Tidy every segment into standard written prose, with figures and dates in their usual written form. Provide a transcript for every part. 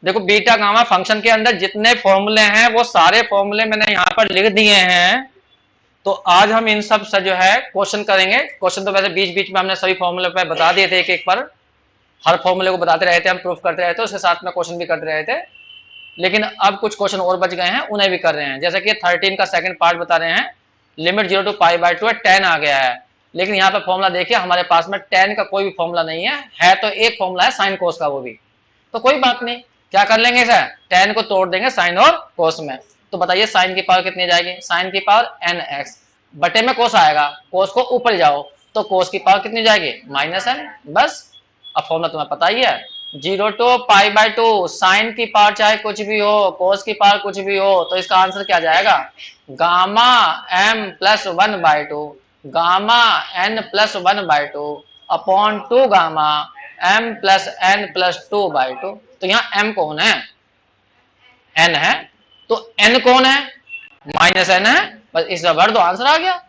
देखो beta gamma function के अंदर जितने फॉर्मूले हैं वो सारे फॉर्मूले मैंने यहाँ पर लिख दिए हैं। तो आज हम इन सब से जो है क्वेश्चन करेंगे। क्वेश्चन तो वैसे बीच बीच में हमने सभी फॉर्मूले पे बता दिए थे, एक एक पर हर फॉर्मूले को बताते रहे थे, हम प्रूफ करते रहे थे, उसके साथ में क्वेश्चन भी करते रहे थे। लेकिन अब कुछ क्वेश्चन और बच गए हैं, उन्हें भी कर रहे हैं। जैसे कि 13 का सेकंड पार्ट बता रहे हैं, लिमिट 0 टू पाई बाय 2 है, 10 आ गया है। लेकिन यहाँ पे फॉर्मूला देखिए, हमारे पास में 10 का कोई भी फॉर्मूला नहीं है तो एक फॉर्मूला है साइन कोस का, वो भी तो कोई बात नहीं। क्या कर लेंगे इसे, 10 को तोड़ देंगे साइन और कोस में। तो बताइए साइन की पावर कितनी जाएगी, साइन की पावर nx बटे में कोस आएगा, कोस को ऊपर जाओ तो कोस की पावर कितनी जाएगी -n। बस अब फॉर्मूला तुम्हें पता ही है, 0 टू पाई बाय 2 साइन की पावर चाहे कुछ भी हो, कोस की पावर कुछ भी हो, तो इसका आंसर क्या जाएगा, gamma m plus 1 by 2 gamma n plus 1 by 2 upon 2 gamma m plus n plus 2 by 2। तो यहाँ m कौन है, n है, तो n कौन है, -n है। बस इस भर दो, आंसर आ गया।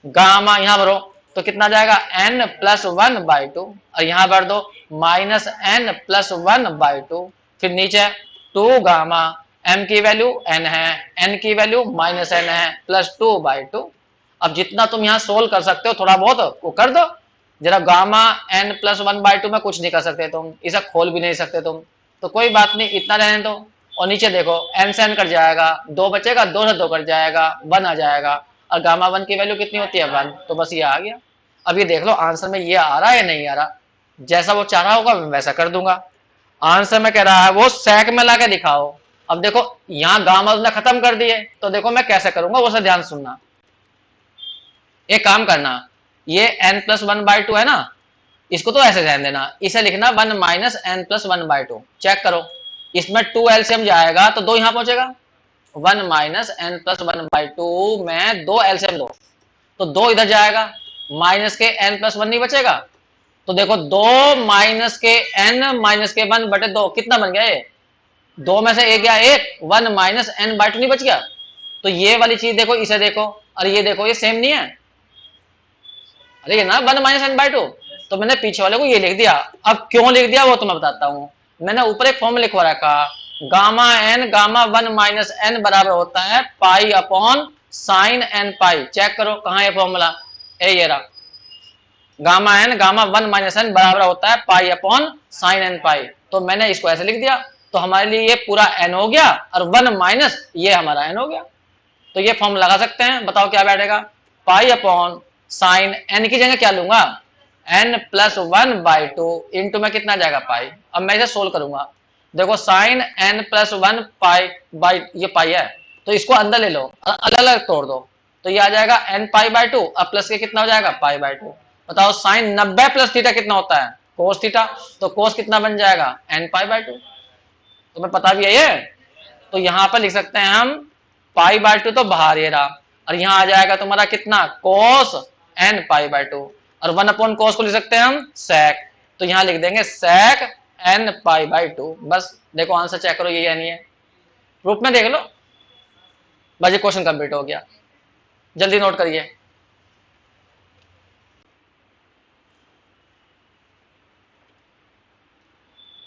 गामा यहाँ भरो तो कितना जाएगा n प्लस 1 बाय 2, और यहाँ भर दो -n प्लस 1 बाय 2। फिर नीचे 2 गामा m की वैल्यू n है, n की वैल्यू -n है, प्लस 2 बाय 2। अब जितना तुम यहाँ सोल्व कर सकते हो थोड़ा बहुत वो कर दो जरा। गामा n प्लस 1 बाय 2 में कुछ नहीं कर सकते तुम, इसे खोल भी नहीं सकते तुम, तो कोई बात नहीं, इतना रहने दो। और नीचे देखो n से n कट जाएगा, 2 बचेगा, 2 से 2 कट जाएगा, 1 आ जाएगा, और गामा 1 की वैल्यू कितनी होती है 1। तो बस ये आ गया। अब ये देख लो आंसर में ये आ रहा है या नहीं आ रहा, जैसा वो चाह रहा होगा मैं वैसा कर दूंगा। आंसर में कह रहा है वो सेक में ला के दिखाओ। अब देखो यहाँ गामा उसने खत्म कर दिए, तो देखो मैं कैसे करूंगा वो से ध्यान सुनना। एक काम करना, ये n प्लस 1 बाय 2 है ना, इसको तो ऐसे ध्यान देना, इसे लिखना 1 minus n plus 1 by 2। Check करो, इसमें 2 एलसीएम जाएगा तो 2 यहां पहुंचेगा, 1 माइनस n प्लस 1 बाय 2 में 2 एलसीएम दो तो 2 इधर जाएगा, माइनस के n प्लस 1 नहीं बचेगा। तो देखो 2 माइनस के n माइनस के 1 बटे 2 कितना बन गया, ये 2 में से एक गया एक, 1 माइनस n बाय 2 नहीं बच गया। तो ये वाली चीज देखो, इसे देखो, और ये देखो, ये सेम नहीं है। अरे ये ना 1 माइनस n बाय 2, तो मैंने पीछे वाले को ये लिख दिया। अब क्यों लिख दिया वो तो मैं बताता हूँ। मैंने ऊपर एक फॉर्म लिखवा रखा, gamma n gamma 1 minus n बराबर होता है पाई अपॉन साइन n पाई। चेक करो कहाँ है फॉर्मूला, ये रहा, gamma n gamma 1 minus n बराबर होता है पाई अपॉन साइन n पाई। तो मैंने इसको ऐसे लिख दिया, तो हमारे लिए ये पूरा n हो गया और 1 माइनस ये हमारा n हो गया। तो ये फॉर्म लगा सकते हैं, बताओ क्या बैठेगा, पाई अपॉन साइन n की जगह क्या लूंगा, n प्लस 1 बाई 2 इंटू में कितना जाएगा पाई। अब मैं इसे सोल्व करूंगा, देखो sine n plus 1 pi by, ये पाई है तो इसको अंदर ले लो, अलग अलग तोड़ दो, तो ये आ जाएगा n पाई बाई 2, अब प्लस के कितना हो जाएगा पाई बाई 2। बताओ साइन 90 प्लस थीटा कितना होता है, कोस थीटा, तो कोस कितना बन जाएगा n पाई बाई 2। तुम्हें पता भी है ये, तो यहां पर लिख सकते हैं हम पाई बाय 2 तो बाहर ये रहा, और यहां आ जाएगा तुम्हारा कितना कोस n पाई बाय 2, और 1 अपॉन कोस को लिख सकते हैं हम सेक, तो यहां लिख देंगे सेक n पाई बाय 2। बस देखो आंसर चेक करो, ये नहीं है, प्रूफ में देख लो। बस ये क्वेश्चन कंप्लीट हो गया, जल्दी नोट करिए।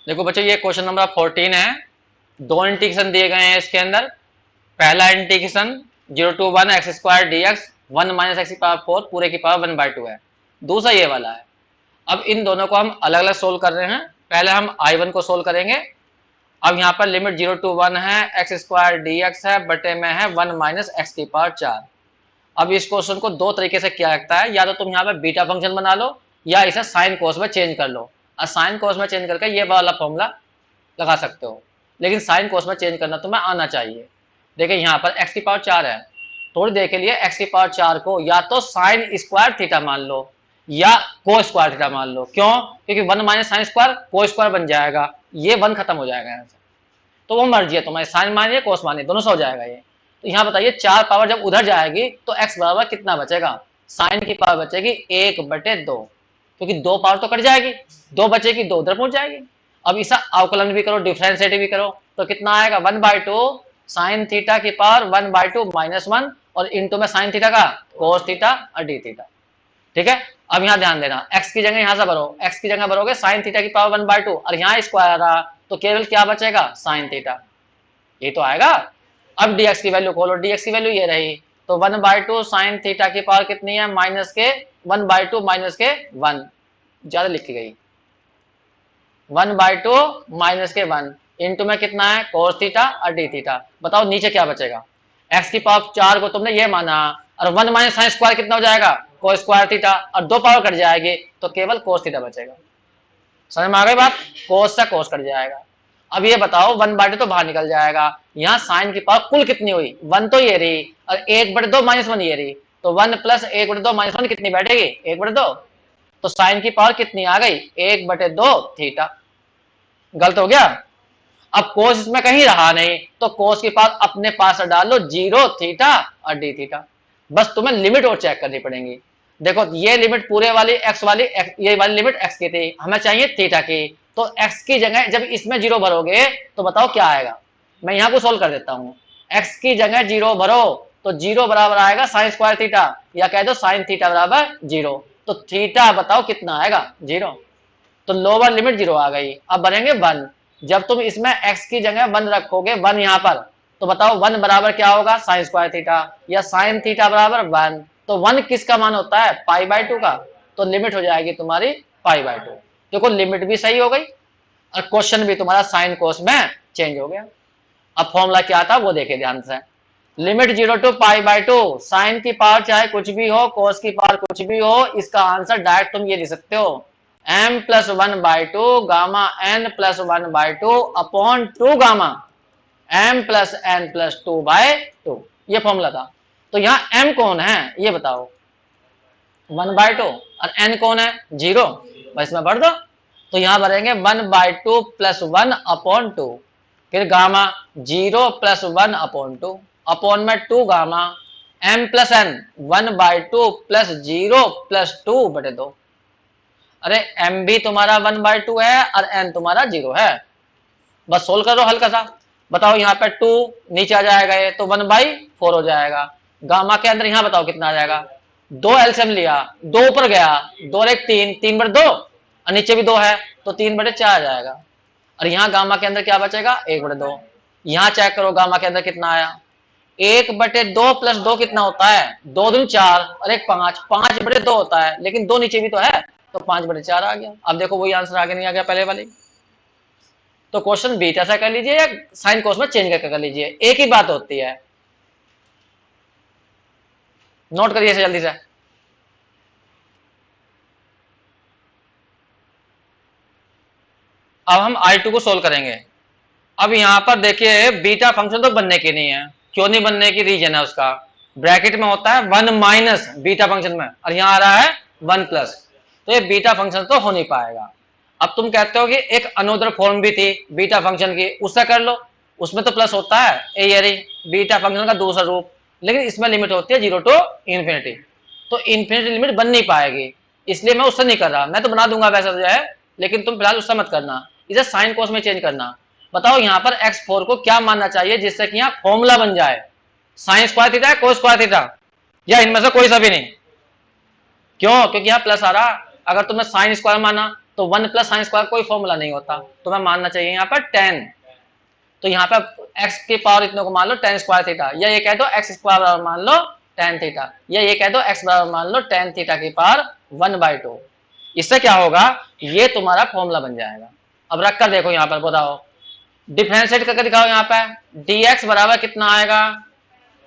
देखो बच्चों ये क्वेश्चन नंबर 14 है, दो इंटीग्रेशन दिए गए हैं इसके अंदर। पहला integration 0 to 1 x square d x 1 minus x की पावर 4 पूरे की पावर 1 बाय 2 है। दूसरा ये वाला है। अब इन दोनों को हम अलग अलग सोल्व कर रहे हैं। पहले हम I1 को सोल्व करेंगे। अब यहाँ पर लिमिट 0 टू 1 है, एक्स स्क्वायर डी एक्स है, बटे में है 1 माइनस एक्स की पावर 4। अब इस क्वेश्चन को दो तरीके से किया जाता है, या तो तुम यहाँ पे बीटा फंक्शन बना लो या इसे साइन कोस में चेंज कर लो, और साइन कोस में चेंज करके ये वाला फॉर्मूला लगा सकते हो। लेकिन साइन कोस में चेंज करना तुम्हें आना चाहिए। देखिए यहाँ पर x की पावर 4 है, थोड़ी देर के लिए x की पावर 4 को या तो साइन स्क्वायर थीटा मान लो या को स्क्वायर थीटा मान लो। क्यों, क्योंकि 1 माइनस साइन स्क्वायर को स्क्वायर बन जाएगा, ये 1 खत्म हो जाएगा यहाँ से। तो वो मर्जी है तुम्हारी, साइन मानिए कोस मानिए, दोनों से हो जाएगा ये। तो यहाँ बताइए 4 पावर जब उधर जाएगी तो x बराबर कितना बचेगा, साइन की पावर बचेगी 1/2, क्योंकि 2 पावर तो कट जाएगी, 2 बचेगी, 2 उधर पहुंच जाएगी। अब इसे अवकलन भी करो, डिफरेंशिएट भी करो, तो कितना आएगा 1/2 साइन थीटा की पावर 1/2 -1 और इंटू में साइन थीटा का कोस थीटा और डी थीटा। ठीक है, अब यहाँ ध्यान देना, x की जगह यहाँ से भरो, x की जगह भरोगे साइन थीटा की पावर 1/2 और यहाँ स्क्वायर आ रहा तो केवल क्या बचेगा, साइन थीटा, ये तो आएगा। अब dx की वैल्यू खोलो, dx की वैल्यू ये रही, तो 1/2 साइन थीटा की पावर कितनी है, माइनस के 1/2 माइनस के 1, ज्यादा लिखी गई, 1/2 माइनस के 1 इंटू में कितना है कोस थीटा और डी थीटा। बताओ नीचे क्या बचेगा, x की पावर 4 को तुमने ये माना, और 1 माइनस साइन स्क्वायर कितना हो जाएगा, कोस स्क्वायर थीटा, और दो पावर कट जाएगी तो केवल कोस थीटा बचेगा। समझ में आ गई बात, कोस से कोस कट जाएगा। अब ये बताओ 1/2 तो बाहर निकल जाएगा, यहाँ साइन की पावर कुल कितनी हुई, 1 तो ये रही, और 1/2 माइनस 1 ये रही, तो 1 प्लस 1/2 माइनस 1 कितनी बैठेगी, 1/2, तो साइन की पावर कितनी आ गई, 1/2 थीटा। गलत हो गया। अब कोस इसमें कहीं रहा नहीं, तो कोस की पावर अपने पास डाल लो, 0 थीटा और डी थीटा। बस तुम्हें लिमिट और चेक करनी पड़ेगी। देखो ये लिमिट पूरे वाली एक्स वाली ये वाली लिमिट एक्स की थी, हमें चाहिए थीटा की, तो एक्स की जगह जब इसमें 0 भरोगे तो बताओ क्या आएगा। मैं यहां को सोल्व कर देता हूं, एक्स की जगह 0 भरो तो 0 बराबर आएगा साइन स्क्वायर थीटा, या कह दो साइन थीटा बराबर 0, तो थीटा बताओ कितना आएगा, 0, तो लोअर लिमिट 0 आ गई। अब बनेंगे 1, जब तुम इसमें x की जगह 1 रखोगे 1 यहाँ पर, तो बताओ 1 बराबर क्या होगा, साइन स्क्वायर थीटा, या साइन थीटा बराबर 1, तो 1 किसका मान होता है, π/2 का, तो लिमिट हो जाएगी तुम्हारी π/2। देखो लिमिट भी सही हो गई और क्वेश्चन भी तुम्हारा साइन कोस में चेंज हो गया। अब फॉर्मूला क्या था वो देखे ध्यान से, लिमिट 0 टू π/2, साइन की पावर चाहे कुछ भी हो, कोस की पावर कुछ भी हो, इसका आंसर डायरेक्ट तुम ये लिख सकते हो, m plus 1/2 gamma n plus 1/2 upon 2 gamma m plus n plus 2/2, ये फॉर्मूला था। तो यहाँ m कौन है ये बताओ, 1/2, और n कौन है 0, बस इसमें भर दो, तो यहाँ भरेंगे 1/2 प्लस 1 अपॉन 2, फिर गामा 0 प्लस 1 अपॉन 2, अपॉन में 2 gamma m plus n 1/2 plus 0 plus 2/2। अरे m भी तुम्हारा 1/2 है और n तुम्हारा 0 है, बस सोल्व करो हल्का सा। बताओ यहाँ पे 2 नीचे आ जाएगा ये, तो 1/4 हो जाएगा, गामा के अंदर यहाँ बताओ कितना आ जाएगा, 2 एलसीएम लिया, 2 ऊपर गया, 2 और 1 3, 3/2, और नीचे भी 2 है तो 3/4 आ जाएगा, और यहाँ गामा के अंदर क्या बचेगा, 1/2। यहाँ चेक करो गामा के अंदर कितना आया, 1/2 प्लस 2 कितना होता है, 2 दूनी 4 और 1 5, 5/2 होता है, लेकिन 2 नीचे भी तो है, तो 5/4 आ गया। अब देखो वही आंसर आगे नहीं आ गया पहले वाले, तो क्वेश्चन बीटा से कर लीजिए या साइन कोस में चेंज करके कर लीजिए, एक ही बात होती है, नोट करिए जल्दी से। अब हम I2 को सोल्व करेंगे। अब यहां पर देखिए बीटा फंक्शन तो बनने की नहीं है, क्यों नहीं बनने की रीजन है उसका, ब्रैकेट में होता है 1 माइनस बीटा फंक्शन में, और यहां आ रहा है 1 प्लस, तो ये बीटा फंक्शन तो हो नहीं पाएगा। अब तुम कहते हो कि एक अनोदर फॉर्म भी थी बीटा फंक्शन की, उससे कर लो, उसमें तो प्लस होता है, ये रही बीटा फंक्शन का दूसरा रूप, लेकिन इसमें लिमिट होती है 0 टू इन्फिनिटी, तो इन्फिनिटी लिमिट बन नहीं पाएगी, इसलिए मैं उससे नहीं कर रहा, मैं तो बना दूंगा वैसा जो है, लेकिन तुम फिलहाल उससे मत करना, इसे साइन कोस में चेंज करना। बताओ यहाँ पर x4 को क्या मानना चाहिए जिससे कि यहाँ फॉर्मूला बन जाए, साइन स्क्वायर थीटा है कोस स्क्वायर थीटा, या इनमें से कोई सा भी नहीं, क्यों, क्योंकि यहाँ प्लस आ रहा, अगर तुमने साइन स्क्वायर माना तो 1 प्लस साइन स्क्वायर कोई फॉर्मूला नहीं होता, तुम्हें मानना चाहिए यहाँ पर 10, तो यहाँ पर x की पावर इतने को मान लो 10 स्क्वायर थीटा, या ये कह दो x स्क्वायर बराबर मान लो 10 थीटा, या ये कह दो x बराबर मान लो 10 थीटा की पावर 1/2, इससे क्या होगा, ये तुम्हारा फॉर्मूला बन जाएगा। अब रख कर देखो यहाँ पर, बताओ डिफरेंशिएट करके दिखाओ, यहाँ पे dx बराबर कितना आएगा,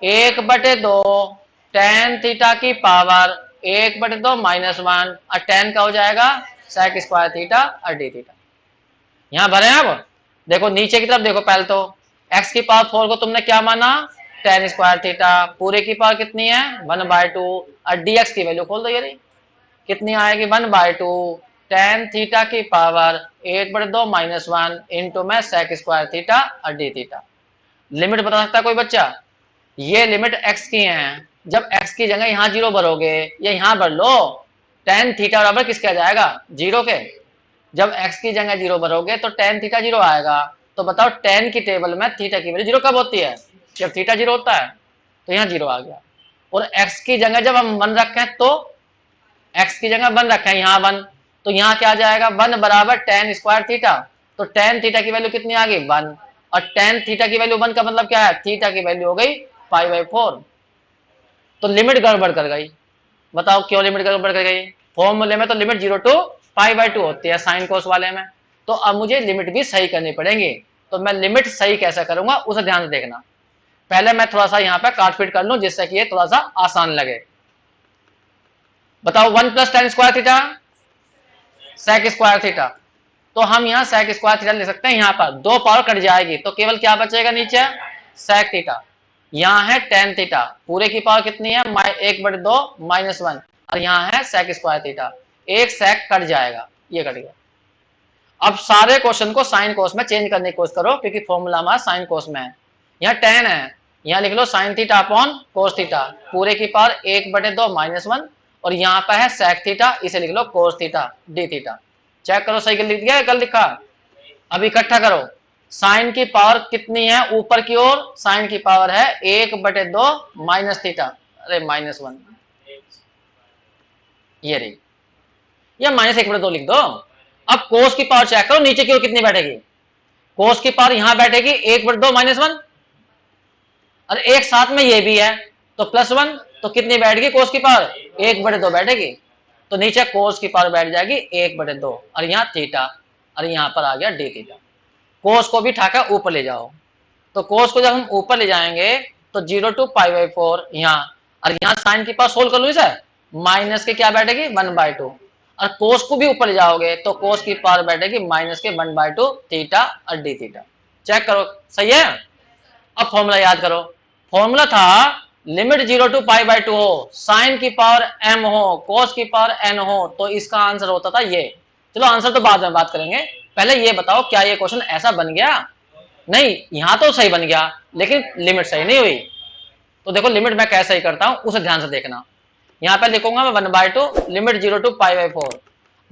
1/2 tan थीटा की पावर 1/2 माइनस 1, और tan का हो जाएगा sec स्क्वायर थीटा और d थीटा। यहाँ भरे अब देखो नीचे की तरफ देखो, पहले तो x की पावर 4 को तुमने क्या माना, tan स्क्वायर थीटा, पूरे की पावर कितनी है 1/2, और dx की वैल्यू खोल दो, ये कितनी आएगी 1/2 tan थीटा की पावर 1/2 माइनस 1 इंटू में sec स्क्वायर थीटा और d थीटा। लिमिट बता सकता है कोई बच्चा, ये लिमिट x की है, जब x की जगह यहाँ 0 भरोगे या यहाँ भर लो, tan थीटा बराबर किसके आ जाएगा 0 के, जब x की जगह 0 भरोगे तो tan थीटा 0 आएगा, तो बताओ tan की टेबल में थीटा की वैल्यू 0 कब होती है, जब थीटा 0 होता है, तो यहाँ 0 आ गया। और x की जगह जब हम 1 रखें, तो x की जगह 1 रखें यहाँ 1, तो यहाँ क्या आ जाएगा 1 बराबर tan स्क्वायर थीटा, तो टेन थीटा की वैल्यू कितनी आ गई 1, और टेन थीटा की वैल्यू 1 का मतलब क्या है, थीटा की वैल्यू हो गई π/4। तो लिमिट गड़बड़ कर गई। बताओ क्यों लिमिट गड़बड़ कर गई? फॉर्मूले में तो लिमिट 0 टू π/2 होती है साइन कोस वाले में, तो अब मुझे लिमिट भी सही करनी पड़ेगी। तो मैं लिमिट सही कैसे करूंगा उसे ध्यान से देखना। पहले मैं थोड़ा सा यहाँ पे काट पीट कर लूं जिससे कि ये थोड़ा सा आसान लगे। बताओ 1 + tan square theta sec square theta, तो हम यहाँ sec स्क्वायर थीटा ले सकते हैं। यहाँ पर दो पावर कट जाएगी तो केवल क्या बचेगा नीचे, sec थीटा। यहाँ है tan थीटा, पूरे की पावर कितनी है 1/2 -1, और यहाँ है sec स्क्वायर थीटा, एक sec कट जाएगा, ये कट गया। अब सारे क्वेश्चन को साइन कोस में चेंज करने की कोशिश करो क्योंकि फॉर्मूला हमारा साइन कोस में है। यहाँ tan है, यहाँ लिख लो sin theta upon cos theta, पूरे की पावर 1/2 -1, और यहाँ पर है sec थीटा, इसे लिख लो cos theta d theta. Check करो सही लिख दिया, कल लिखा। अब इकट्ठा करो, साइन की पावर कितनी है ऊपर की ओर, साइन की पावर है 1/2 थीटा, अरे -1, ये रही, या -1/2 लिख दो। अब कोस की पावर चेक करो नीचे की ओर कितनी बैठेगी, कोस की पावर यहां बैठेगी 1/2 -1, और एक साथ में ये भी है तो +1, तो कितनी बैठेगी कोस की पावर 1/2 बैठेगी, तो नीचे कोस की पावर बैठ जाएगी 1/2, और यहाँ थीटा, और यहाँ पर आ गया d थीटा। कोस को भी ठाकर ऊपर ले जाओ, तो कोस को जब हम ऊपर ले जाएंगे तो 0 टू π/4 यहाँ, और यहाँ साइन की पावर सोल्व कर लो इसे, माइनस के क्या बैठेगी 1/2, और कोस को भी ऊपर ले जाओगे तो कोस की पावर बैठेगी -1/2 थीटा और d थीटा। चेक करो सही है। अब फॉर्मूला याद करो, फॉर्मूला था लिमिट 0 टू π/2 हो, साइन की पावर m हो, कोस की पावर n हो, तो इसका आंसर होता था ये। चलो आंसर तो बाद में बात करेंगे, पहले ये बताओ क्या ये क्वेश्चन ऐसा बन गया? नहीं, यहां तो सही बन गया लेकिन लिमिट सही नहीं हुई। तो देखो लिमिट मैं कैसे ही करता हूं उसे ध्यान से देखना। यहाँ पे लिखूंगा मैं 1/2 लिमिट 0 टू π/4,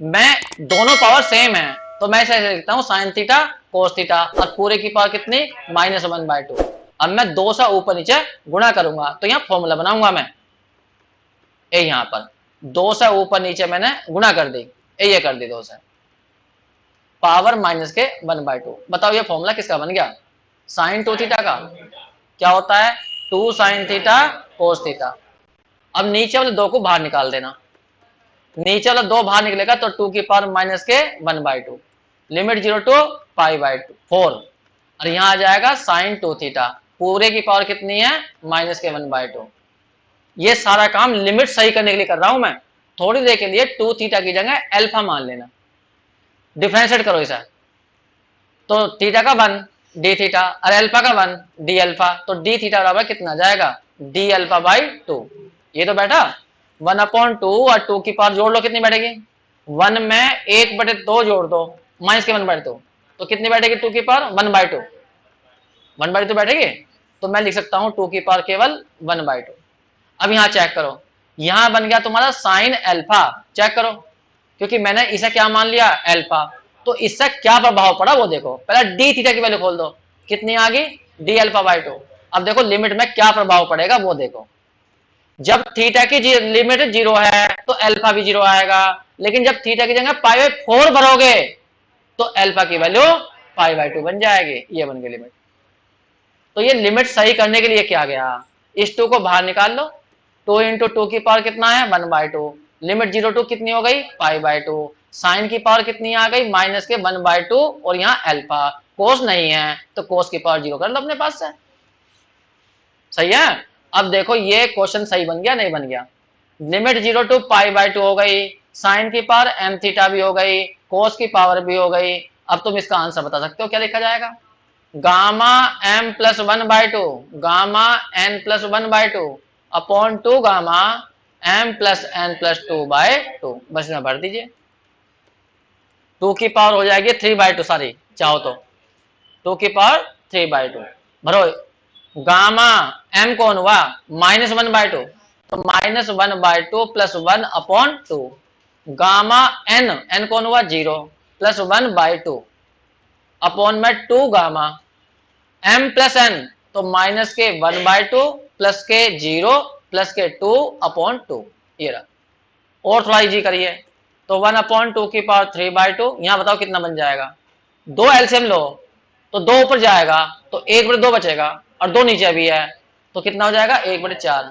मैं दोनों पावर सेम है तो मैं ऐसे लिखता हूँ साइन थीटा कोस थीटा, और पूरे की पावर कितनी -1/2। अब मैं 2 से ऊपर नीचे गुणा करूंगा तो यहाँ फॉर्मूला बनाऊंगा मैं, यहाँ पर 2 से ऊपर नीचे मैंने गुणा कर दी, ये कर दी 2 से पावर -1/2। बताओ ये फॉर्मूला किसका बन गया, साइन 2 थीटा का। क्या होता है 2 sin थीटा कोस थीटा। अब नीचे वाले 2 को बाहर निकाल देना, नीचे वाला 2 बाहर निकलेगा तो 2 की पावर -1/2 लिमिट 0 टू π/4, और यहाँ आ जाएगा साइन 2 थीटा, पूरे की पावर कितनी है -1/2। ये सारा काम लिमिट सही करने के लिए कर रहा हूं मैं। थोड़ी देर के लिए 2 थीटा की जगह अल्फा मान लेना, डिफरेंशिएट करो इसे, तो थीटा का 1 d थीटा और अल्फा का 1 d अल्फा, तो d थीटा बराबर कितना जाएगा d अल्फा/2। ये तो बैठा 1/2, और 2 की पावर जोड़ लो कितनी बैठेगी, 1 में 1/2 जोड़ दो -1/2, तो कितनी बैठेगी 2 की पावर 1/2, 1/2 बैठेगी। तो मैं लिख सकता हूं 2 की पावर केवल 1/2। अब यहाँ चेक करो, यहां बन गया तुम्हारा साइन अल्फा। चेक करो क्योंकि मैंने इसे क्या मान लिया अल्फा, तो इससे क्या प्रभाव पड़ा वो देखो। पहले डी थीटा की वैल्यू खोल दो, कितनी आ गई d अल्फा/2। अब देखो लिमिट में क्या प्रभाव पड़ेगा वो देखो, जब थीटा की लिमिट 0 है तो अल्फा भी 0 आएगा, लेकिन जब थीटा की जगह π/4 भरोगे तो अल्फा की वैल्यू π/2 बन जाएगी, ये बन गई लिमिट। तो ये लिमिट सही करने के लिए क्या गया, इस 2 को बाहर निकाल लो, 2 इंटू 2 की पावर कितना है 1/2, लिमिट 0 टू कितनी हो गई π/2, साइन की पावर कितनी आ गई -1/2, और यहाँ अल्फा, कोस नहीं है तो कोस की पावर 0 कर लो अपने पास से। सही है। अब देखो ये क्वेश्चन सही बन गया नहीं बन गया, लिमिट 0 टू π/2 हो गई, साइन की पावर m थीटा भी हो गई, कोस की पावर भी हो गई। अब तुम इसका आंसर बता सकते हो क्या लिखा जाएगा, gamma m + 1/2 gamma n + 1/2 upon 2 gamma m + n + 2/2, बस इसमें भर दीजिए। 2 की पावर हो जाएगी 3/2, सारी चाहो तो 2 की पावर 3/2 भरो। गामा m कौन हुआ -1/2, तो -1/2 + 1 अपॉन 2, गामा n कौन हुआ 0 + 1/2 अपॉन में 2 गामा m + n, तो -1/2 + के 0 + के 2 अपॉन 2, ये रहा। और थोड़ा इजी करिए, तो 1/2 की पावर 3/2, यहां बताओ कितना बन जाएगा दो एलसीएम लो तो दो ऊपर जाएगा तो 1/2 बचेगा और दो नीचे भी है तो कितना हो जाएगा 1/4।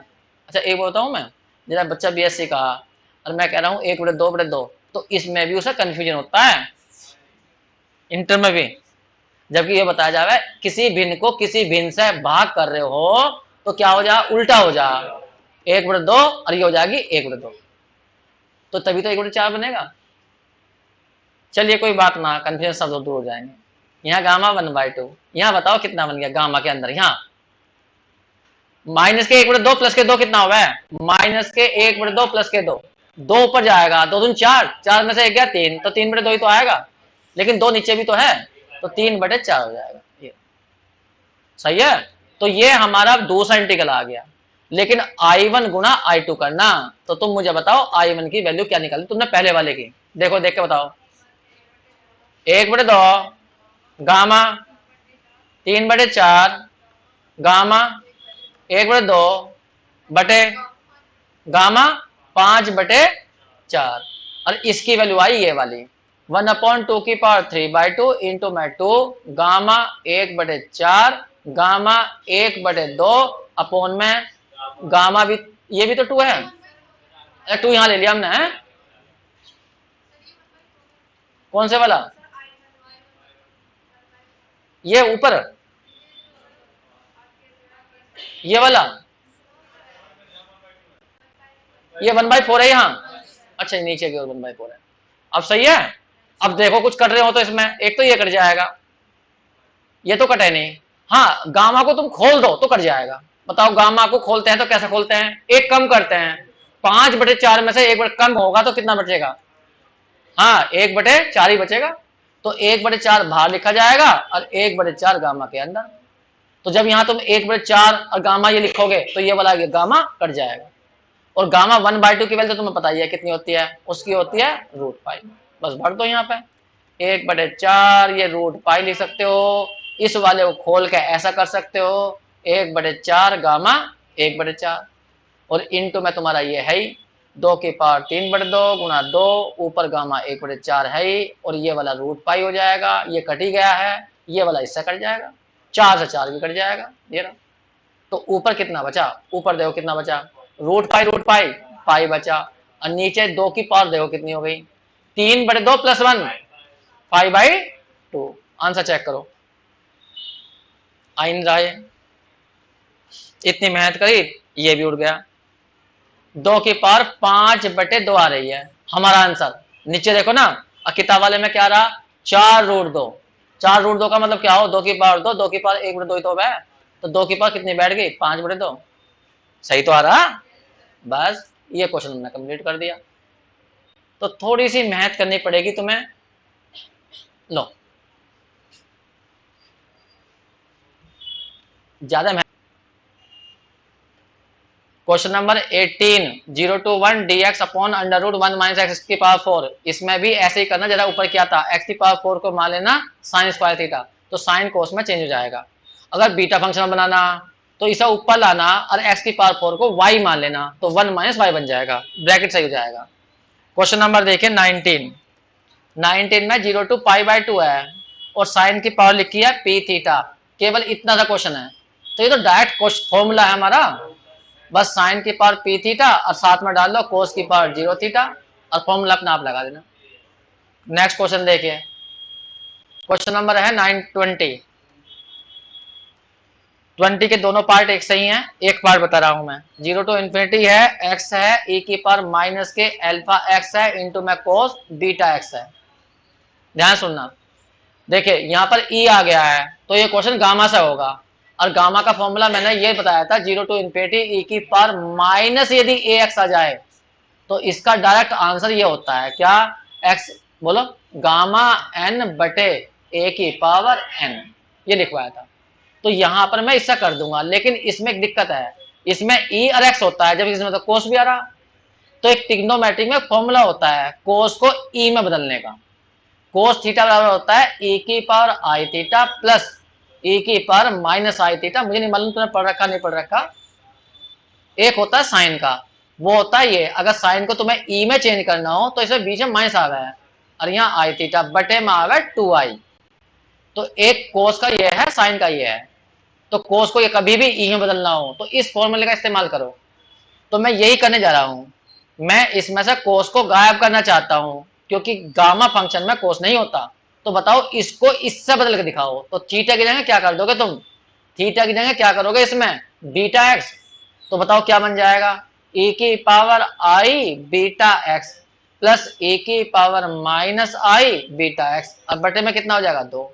अच्छा एक बोलता हूं मैं, जरा बच्चा बीएससी का और मैं कह रहा हूं 1/2/2 तो इसमें भी उसे कंफ्यूजन होता है इंटर में भी। जबकि ये बताया जा रहा है किसी भिन्न को किसी भिन्न से भाग कर रहे हो तो क्या हो जा, उल्टा हो जा, 1/2 और ये हो जाएगी 1/2 तो तभी तो 1/4 बनेगा। चलिए कोई बात ना, कंफ्यूजन सब दूर हो जाएंगे। यहाँ गामा 1/2, यहाँ बताओ कितना बन गया गामा के अंदर, यहाँ माइनस के 1/2 प्लस के 2 कितना हुआ है, माइनस के 1/2 प्लस के 2, दो ऊपर जाएगा, 2 दूनी 4, 4 में से 1 गया 3 तो 3/2 ही तो आएगा, लेकिन दो नीचे भी तो है तो 3/4 हो जाएगा। ये सही है। तो ये हमारा दूसरा इंटीग्रल आ गया। लेकिन I1 गुना I2 करना, तो तुम मुझे बताओ I1 की वैल्यू क्या निकाली तुमने पहले वाले की, देखो देख के बताओ। 1/2 गामा 3/4 गामा 1/2 बटे गामा 5/4 और इसकी वैल्यू आई ये वाली 1/2 इंटू में 2 गामा 1/4 गामा 1/2 अपॉन में गामा भी, ये भी तो 2 है, अरे 2 यहां ले लिया हमने है? कौन से वाला, ये ऊपर ये वाला, ये 1/4 है यहाँ, अच्छा नीचे की ओर 1/4 है। अब सही है। अब देखो कुछ कर रहे हो तो इसमें एक तो ये कट जाएगा, ये तो कटे नहीं। हाँ गामा को तुम खोल दो तो कट जाएगा। बताओ गामा को खोलते हैं तो कैसे खोलते हैं, एक कम करते हैं, 5/4 में से एक कम होगा तो कितना बचेगा, हाँ 1/4 ही बचेगा। तो 1/4 बाहर लिखा जाएगा और 1/4 गामा के अंदर। तो जब यहां तुम 1/4 और गामा ये लिखोगे तो ये वाला गामा कट जाएगा। और गामा 1/2 की वैल्यू तुम्हें पता ही है कितनी होती है, उसकी होती है √π। बस भर दो यहाँ पे 1/4, ये √π लिख सकते हो। इस वाले को खोल के ऐसा कर सकते हो 1/4 गामा 1/4 और इंटू में तुम्हारा ये है ही 2 की पावर 3/2 गुणा 2 ऊपर गामा 1/4 है ही और ये वाला √π हो जाएगा। ये कट ही गया है, ये वाला हिस्सा कट जाएगा, 4 से 4 भी कट जाएगा ये रहा। तो ऊपर कितना बचा, ऊपर देखो कितना बचा, √π पाई बचा और नीचे 2 की पावर देखो कितनी हो गई 3/2 + 1 5/2। आंसर चेक करो, आइन रहा है। इतनी मेहनत करी ये भी उड़ गया। 2 की पावर 5/2 आ रही है हमारा आंसर। नीचे देखो ना किताब वाले में क्या रहा 4√2, 4√2 का मतलब क्या हो 2 की पावर 2, 2 की पावर 1/2 ही तो है, तो 2 की पावर कितनी बैठ गई 5/2। सही तो आ रहा। बस ये क्वेश्चन हमने कंप्लीट कर दिया। तो थोड़ी सी मेहनत करनी पड़ेगी तुम्हें। लो ज्यादा मेहनत। Question number 18 0 to 1 dx upon √1 - x⁴। इसमें भी ऐसे ही करना, जरा ऊपर क्या था x⁴ को मान लेना sin स्क्वायर थीटा, तो साइन कोस में चेंज हो जाएगा। अगर बीटा फंक्शन बनाना तो इसे ऊपर लाना और x⁴ को y मान लेना तो 1 - y बन जाएगा, ब्रैकेट सही हो जाएगा। क्वेश्चन नंबर देखिए 19 में 0 to π/2 है और साइन की पावर लिखी है p थीटा, केवल इतना सा क्वेश्चन है। तो ये तो डायरेक्ट फॉर्मूला है हमारा, बस साइन की पावर p थीटा और साथ में डाल दो कोस की पावर 0 थीटा और फॉर्मूला अपना आप लगा देना। नेक्स्ट क्वेश्चन देखिए, क्वेश्चन नंबर है 20 के दोनों पार्ट एक सही हैं, एक पार्ट बता रहा हूं मैं। 0 to ∞ है, x है e की पावर माइनस के अल्फा x है इंटू में कोस बीटा x है। ध्यान सुनना, देखिए यहाँ पर e आ गया है तो ये क्वेश्चन गामा से होगा और गामा का फॉर्मूला मैंने ये बताया था 0 to ∞ e की पावर माइनस यदि ax आ जाए तो इसका डायरेक्ट आंसर ये होता है क्या, x बोलो गामा n बटे a की पावर n, ये लिखवाया था। तो यहां पर मैं इससे कर दूंगा, लेकिन इसमें एक दिक्कत है, इसमें e और x होता है, जब इसमें तो कोस भी आ रहा। तो एक ट्रिग्नोमेट्रिक में फॉर्मूला होता है कोस को e में बदलने का। कोस थीटा बराबर होता है e की पावर आई थीटा प्लस e की पावर माइनस आई थीटा। मुझे नहीं मालूम तुमने पढ़ रखा नहीं पढ़ रखा। एक होता है साइन का, वो होता है ये, अगर साइन को तुम्हें e में चेंज करना हो तो इसमें बीच में माइनस आ गया है और यहाँ आई थीटा बटे में आ गया 2i। तो एक कोस का ये है, साइन का ये है, तो कोस को ये कभी भी ई में बदलना हो तो इस फॉर्मूले का इस्तेमाल करो। तो मैं यही करने जा रहा हूं, मैं इसमें से कोस को गायब करना चाहता हूं क्योंकि गामा फंक्शन में कोस नहीं होता। तो बताओ इसको इससे बदल के दिखाओ। तो थीटा की जगह क्या कर दोगे तुम, थीटा की जगह क्या करोगे इसमें, बीटा एक्स। तो बताओ क्या बन जाएगा, e की पावर आई बीटा एक्स प्लस e की पावर माइनस आई बीटा एक्स। अब बटे में कितना हो जाएगा, 2।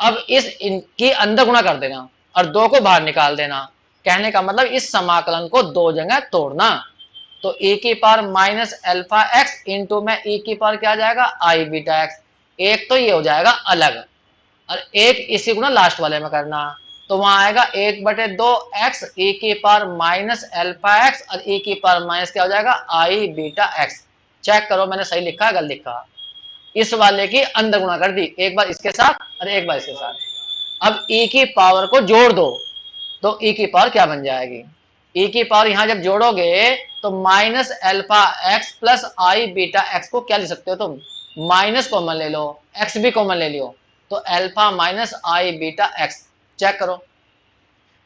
अब इस इनकी अंदर गुणा कर देना और 2 को बाहर निकाल देना। कहने का मतलब इस समाकलन को 2 जगह तोड़ना। तो e की power minus alpha x into में e की पावर क्या आ जाएगा, आई बीटा एक्स। एक तो ये हो जाएगा अलग और एक इसी गुना लास्ट वाले में करना। तो वहां आएगा 1/2 एक्स e की पावर माइनस अल्फा एक्स और e की पावर माइनस क्या हो जाएगा, आई बीटा एक्स। चेक करो मैंने सही लिखा है गलत लिखा। इस वाले की अंदर गुणा कर दी, एक बार इसके साथ और एक बार इसके साथ। अब e की पावर को जोड़ दो तो e की पावर क्या बन जाएगी, e की पावर यहां जब जोड़ोगे तो माइनस अल्फा एक्स प्लस आई बीटा एक्स को क्या ले सकते हो तुम, माइनस कॉमन ले लो, एक्स भी कॉमन ले लियो, तो अल्फा माइनस आई बीटा एक्स। चेक करो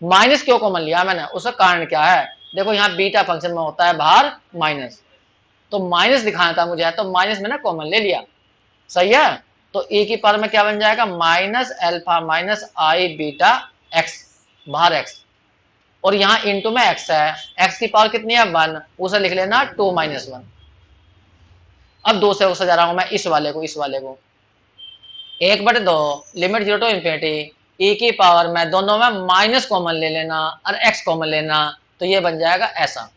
माइनस क्यों कॉमन लिया मैंने, उसका कारण क्या है। देखो यहाँ बीटा फंक्शन में होता है बाहर माइनस, तो माइनस दिखाना था मुझे तो माइनस मैंने कॉमन ले लिया, सही है। तो e की पावर में क्या बन जाएगा, माइनस अल्फा माइनस आई बीटा एक्स, बाहर एक्स और यहाँ इंटू में एक्स है, एक्स की पावर कितनी है 1, उसे लिख लेना 2 माइनस 1। अब 2 से सजा रहा हूं मैं इस वाले को, इस वाले को 1/2 लिमिट 0 टू इंफिनिटी e की पावर में दोनों में माइनस कॉमन ले लेना और x कॉमन लेना, तो ये बन जाएगा ऐसा।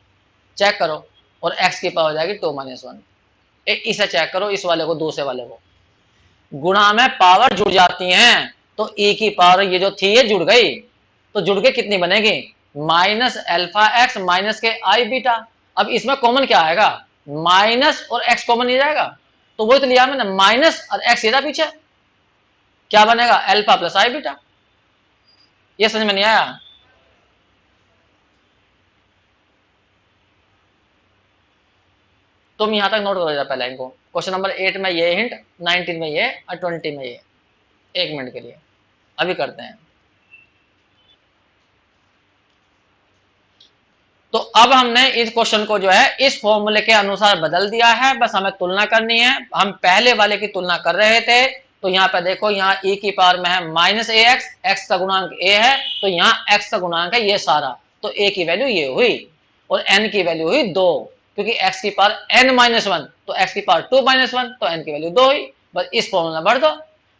चेक करो और x की पावर हो जाएगी 2 माइनस 1। इसे चेक करो इस वाले को, दूसरे वाले को, गुणा में पावर जुड़ जाती हैं तो e की पावर ये जो थी ये जुड़ गई, तो जुड़ के कितनी बनेगी, माइनस अल्फा एक्स माइनस के आई बीटा। अब इसमें कॉमन क्या आएगा, माइनस और x कॉमन नहीं जाएगा, तो वही तो लिया मैंने माइनस और x ये था पीछे, क्या बनेगा अल्फा प्लस आई बीटा। ये समझ में नहीं आया, तुम यहां तक नोट करो जरा पहले इनको। क्वेश्चन नंबर 8 में ये हिंट, 19 में ये और 20 में ये। 1 मिनट के लिए अभी करते हैं। तो अब हमने इस क्वेश्चन को जो है इस फॉर्मूले के अनुसार बदल दिया है, बस हमें तुलना करनी है। हम पहले वाले की तुलना कर रहे थे, तो यहाँ पे देखो यहाँ e की पावर में है माइनस ए एक्स, एक्स का गुणांक a है तो यहाँ x का गुणांक है ये सारा, तो a की वैल्यू ये हुई और n की वैल्यू हुई 2, क्योंकि x की पावर n माइनस 1 तो x की पावर 2 माइनस 1 तो n की वैल्यू 2 हुई। बस इस फॉर्मूला भर दो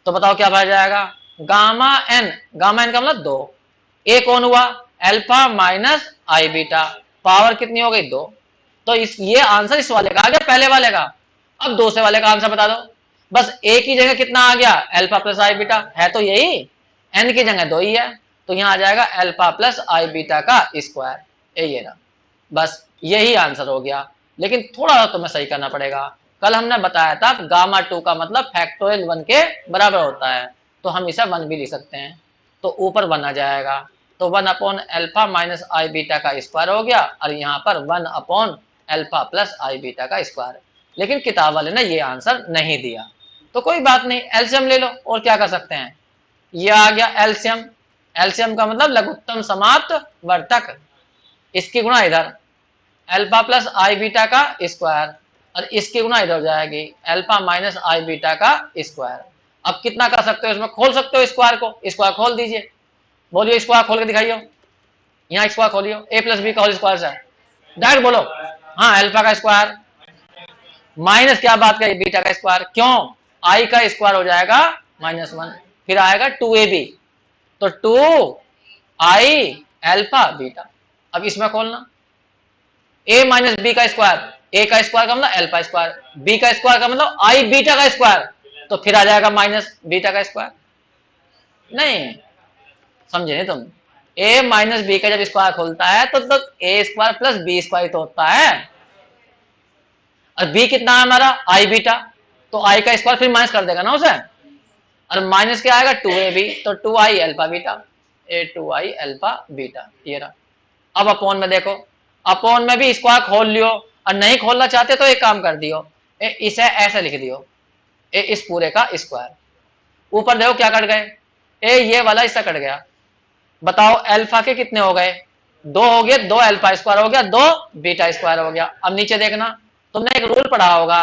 तो बताओ क्या भर जाएगा, गामा n, गामा n का मतलब 2, a कौन हुआ अल्फा माइनस आई बीटा, पावर कितनी हो गई 2। तो इस ये आंसर इस वाले का आ गया पहले वाले का। अब दूसरे वाले का आंसर बता दो, बस a की जगह कितना आ गया अल्फा प्लस आई बीटा, है तो यही, n की जगह 2 ही है तो यहाँ आ जाएगा अल्फा प्लस आई बीटा का स्क्वायर, ये ना, बस यही आंसर हो गया। लेकिन थोड़ा सा तुम्हें सही करना पड़ेगा, कल हमने बताया था गामा 2 का मतलब फैक्टोरियल 1 के बराबर होता है, तो हम इसे 1 भी लिख सकते हैं, तो ऊपर 1 आ जाएगा, तो 1 अपॉन अल्फा माइनस आई बीटा का स्क्वायर हो गया और यहाँ पर 1 अपॉन अल्फा प्लस आई बीटा का स्क्वायर। लेकिन किताब वाले ने ये आंसर नहीं दिया, तो कोई बात नहीं, एलसीएम ले लो और क्या कर सकते हैं, ये आ गया एलसीएम। एलसीएम का मतलब लघुत्तम समाप्त वर्तक, इसकी गुणा इधर अल्फा प्लस आई बीटा का स्क्वायर और इसकी गुणा इधर हो जाएगी अल्फा माइनस आई बीटा का स्क्वायर। अब कितना कर सकते हो इसमें, खोल सकते हो स्क्वायर को, स्क्वायर खोल दीजिए, बोलिए स्क्वायर खोल के दिखाइए, यहाँ स्क्वायर खोलियो a प्लस बी का होल स्क्वायर से डायरेक्ट बोलो, हाँ अल्फा का स्क्वायर माइनस क्या बात करी बीटा का स्क्वायर, क्यों आई का स्क्वायर हो जाएगा -1, फिर आएगा 2ab, तो 2i अल्फा बीटा। अब इसमें खोलना a माइनस बी का स्क्वायर, a का स्क्वायर का मतलब अल्फा स्क्वायर, b का स्क्वायर का मतलब आई बीटा का स्क्वायर, तो फिर आ जाएगा माइनस बीटा का स्क्वायर। नहीं समझे नहीं तुम, a माइनस बी का जब स्क्वायर खोलता है तो a square plus B square तो होता है, और b कितना है हमारा आई बीटा, तो i का स्क्वायर फिर माइनस कर देगा ना उसे, और माइनस क्या आएगा 2ab, तो 2i alpha beta, a2i alpha beta, ये रहा। अब अपॉन में देखो, अपॉन में भी स्क्वायर खोल लियो और नहीं खोलना चाहते तो एक काम कर दियो, इसे ऐसे लिख दियो, इस पूरे का स्क्वायर, ऊपर देखो क्या कट गए, ए ये वाला हिस्सा कट गया। बताओ अल्फा के कितने हो गए, 2 हो गए, 2 अल्फा स्क्वायर हो गया, 2 बीटा स्क्वायर हो गया। अब नीचे देखना, तुमने एक रूल पढ़ा होगा,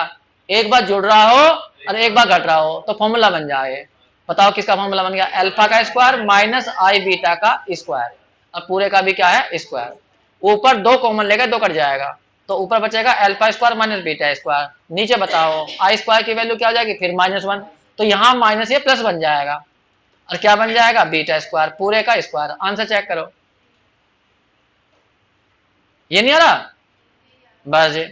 एक बार जुड़ रहा हो और एक बार घट रहा हो तो फॉर्मूला बन जाए। बताओ किसका फॉर्मूला बन गया, अल्फा का स्क्वायर माइनस आई बीटा का स्क्वायर। अब पूरे का भी क्या है स्क्वायर, ऊपर 2 कॉमन लेगा 2 कट जाएगा, तो ऊपर बचेगा alpha square minus beta square. नीचे बताओ आई स्क्वायर की वैल्यू क्या हो जाएगी, फिर -1, तो यहां माइनस ये प्लस बन जाएगा और क्या बन जाएगा बीटा स्क्वायर, पूरे का स्क्वायर। आंसर चेक करो, ये नहीं आ रहा बस जी।